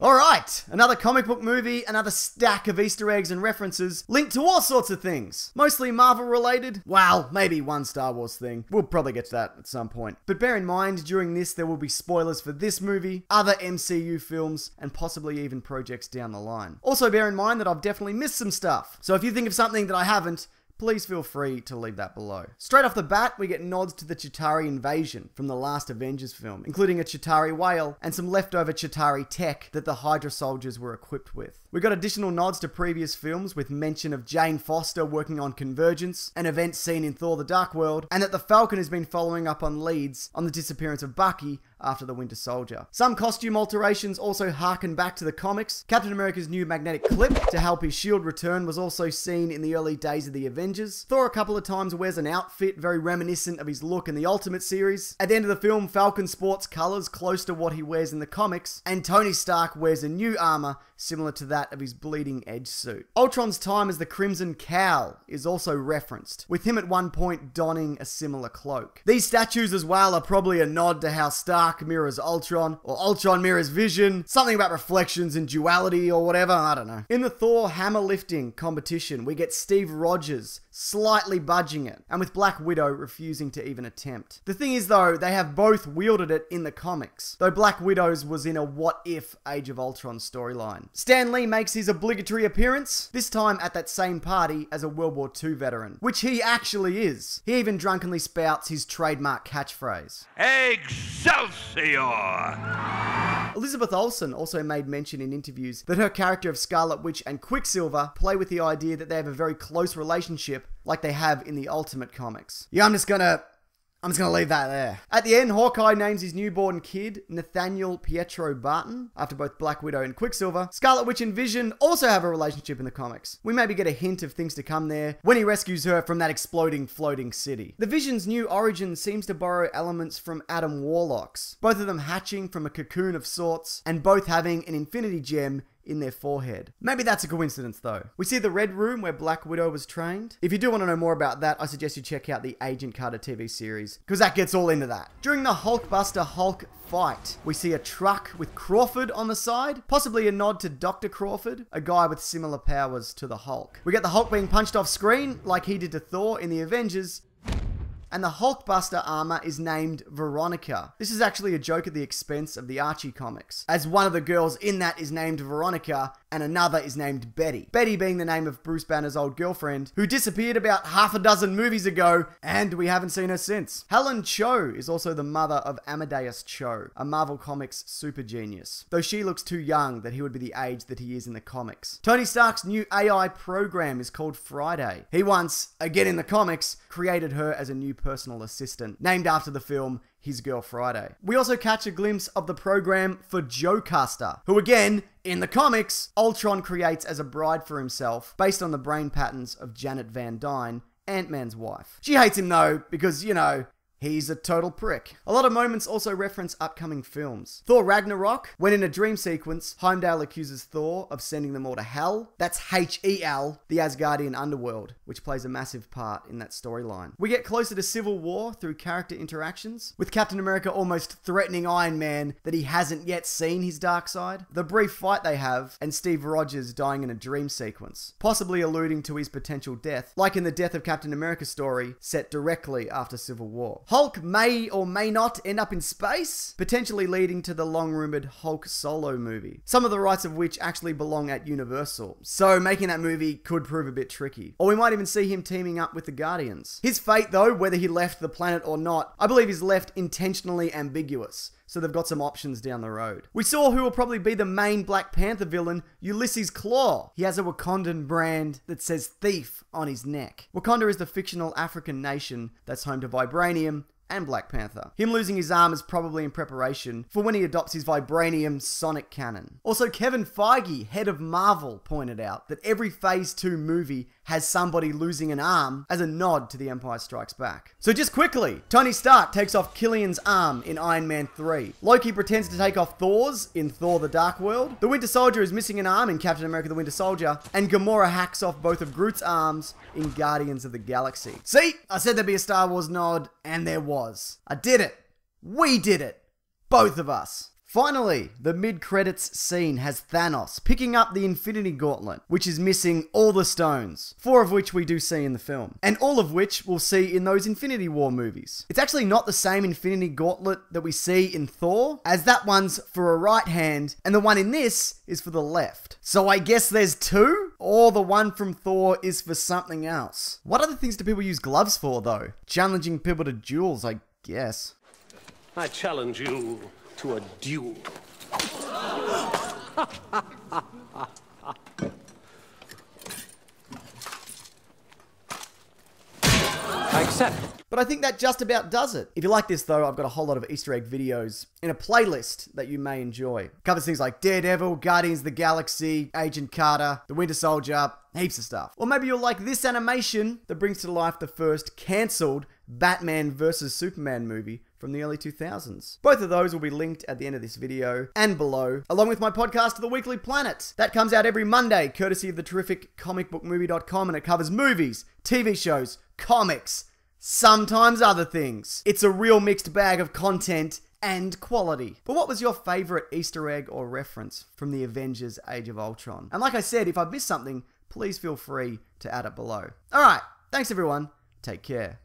Alright, another comic book movie, another stack of Easter eggs and references linked to all sorts of things. Mostly Marvel related. Well, maybe one Star Wars thing. We'll probably get to that at some point. But bear in mind, during this there will be spoilers for this movie, other MCU films, and possibly even projects down the line. Also bear in mind that I've definitely missed some stuff. So if you think of something that I haven't, please feel free to leave that below. Straight off the bat, we get nods to the Chitauri Invasion from the last Avengers film, including a Chitauri whale and some leftover Chitauri tech that the Hydra soldiers were equipped with. We got additional nods to previous films with mention of Jane Foster working on Convergence, an event seen in Thor the Dark World, and that the Falcon has been following up on leads on the disappearance of Bucky after the Winter Soldier. Some costume alterations also harken back to the comics. Captain America's new magnetic clip to help his shield return was also seen in the early days of the Avengers. Thor a couple of times wears an outfit very reminiscent of his look in the Ultimate series. At the end of the film, Falcon sports colors close to what he wears in the comics, and Tony Stark wears a new armor similar to that of his Bleeding Edge suit. Ultron's time as the Crimson Cowl is also referenced, with him at one point donning a similar cloak. These statues as well are probably a nod to how Stark mirrors Ultron, or Ultron mirrors Vision, something about reflections and duality or whatever, I don't know. In the Thor hammer lifting competition, we get Steve Rogers slightly budging it, and with Black Widow refusing to even attempt. The thing is though, they have both wielded it in the comics, though Black Widow's was in a what if Age of Ultron storyline. Stan Lee makes his obligatory appearance, this time at that same party as a World War II veteran, which he actually is. He even drunkenly spouts his trademark catchphrase, Excelsior! Elizabeth Olsen also made mention in interviews that her character of Scarlet Witch and Quicksilver play with the idea that they have a very close relationship like they have in the Ultimate comics. Yeah, I'm just gonna leave that there. At the end, Hawkeye names his newborn kid Nathaniel Pietro Barton, after both Black Widow and Quicksilver. Scarlet Witch and Vision also have a relationship in the comics. We maybe get a hint of things to come there when he rescues her from that exploding floating city. The Vision's new origin seems to borrow elements from Adam Warlock's, both of them hatching from a cocoon of sorts, and both having an infinity gem in their forehead. Maybe that's a coincidence though. We see the Red Room where Black Widow was trained. If you do want to know more about that, I suggest you check out the Agent Carter TV series, because that gets all into that. During the Hulkbuster Hulk fight, we see a truck with Crawford on the side, possibly a nod to Dr. Crawford, a guy with similar powers to the Hulk. We get the Hulk being punched off screen like he did to Thor in the Avengers, and the Hulkbuster armor is named Veronica. This is actually a joke at the expense of the Archie comics, as one of the girls in that is named Veronica and another is named Betty. Betty being the name of Bruce Banner's old girlfriend, who disappeared about half a dozen movies ago, and we haven't seen her since. Helen Cho is also the mother of Amadeus Cho, a Marvel Comics super genius, though she looks too young that he would be the age that he is in the comics. Tony Stark's new AI program is called Friday. He once, again in the comics, created her as a new personal assistant, named after the film His Girl Friday. We also catch a glimpse of the program for Joecaster, who again, in the comics, Ultron creates as a bride for himself, based on the brain patterns of Janet Van Dyne, Ant-Man's wife. She hates him though, because, you know, he's a total prick. A lot of moments also reference upcoming films. Thor Ragnarok, when in a dream sequence, Heimdall accuses Thor of sending them all to Hell. That's H-E-L, the Asgardian underworld, which plays a massive part in that storyline. We get closer to Civil War through character interactions, with Captain America almost threatening Iron Man that he hasn't yet seen his dark side, the brief fight they have, and Steve Rogers dying in a dream sequence, possibly alluding to his potential death, like in the Death of Captain America story set directly after Civil War. Hulk may or may not end up in space, potentially leading to the long-rumored Hulk solo movie, some of the rights of which actually belong at Universal, so making that movie could prove a bit tricky. Or we might even see him teaming up with the Guardians. His fate though, whether he left the planet or not, I believe is left intentionally ambiguous, so they've got some options down the road. We saw who will probably be the main Black Panther villain, Ulysses Klaw. He has a Wakandan brand that says thief on his neck. Wakanda is the fictional African nation that's home to Vibranium and Black Panther. Him losing his arm is probably in preparation for when he adopts his Vibranium sonic cannon. Also, Kevin Feige, head of Marvel, pointed out that every Phase 2 movie has somebody losing an arm as a nod to The Empire Strikes Back. So just quickly, Tony Stark takes off Killian's arm in Iron Man 3. Loki pretends to take off Thor's in Thor the Dark World. The Winter Soldier is missing an arm in Captain America the Winter Soldier. And Gamora hacks off both of Groot's arms in Guardians of the Galaxy. See? I said there'd be a Star Wars nod, and there was. I did it. We did it. Both of us. Finally, the mid-credits scene has Thanos picking up the Infinity Gauntlet, which is missing all the stones, 4 of which we do see in the film, and all of which we'll see in those Infinity War movies. It's actually not the same Infinity Gauntlet that we see in Thor, as that one's for a right hand, and the one in this is for the left. So I guess there's 2? Or the one from Thor is for something else. What other things do people use gloves for, though? Challenging people to duels, I guess. I challenge you to a duel. I accept. But I think that just about does it. If you like this though, I've got a whole lot of Easter egg videos in a playlist that you may enjoy. Covers things like Daredevil, Guardians of the Galaxy, Agent Carter, The Winter Soldier, heaps of stuff. Or maybe you'll like this animation that brings to life the first cancelled Batman vs Superman movie from the early 2000s. Both of those will be linked at the end of this video and below, along with my podcast, The Weekly Planet. That comes out every Monday, courtesy of the terrific comicbookmovie.com, and it covers movies, TV shows, comics, sometimes other things. It's a real mixed bag of content and quality. But what was your favourite Easter egg or reference from the Avengers Age of Ultron? And like I said, if I've missed something, please feel free to add it below. Alright, thanks everyone, take care.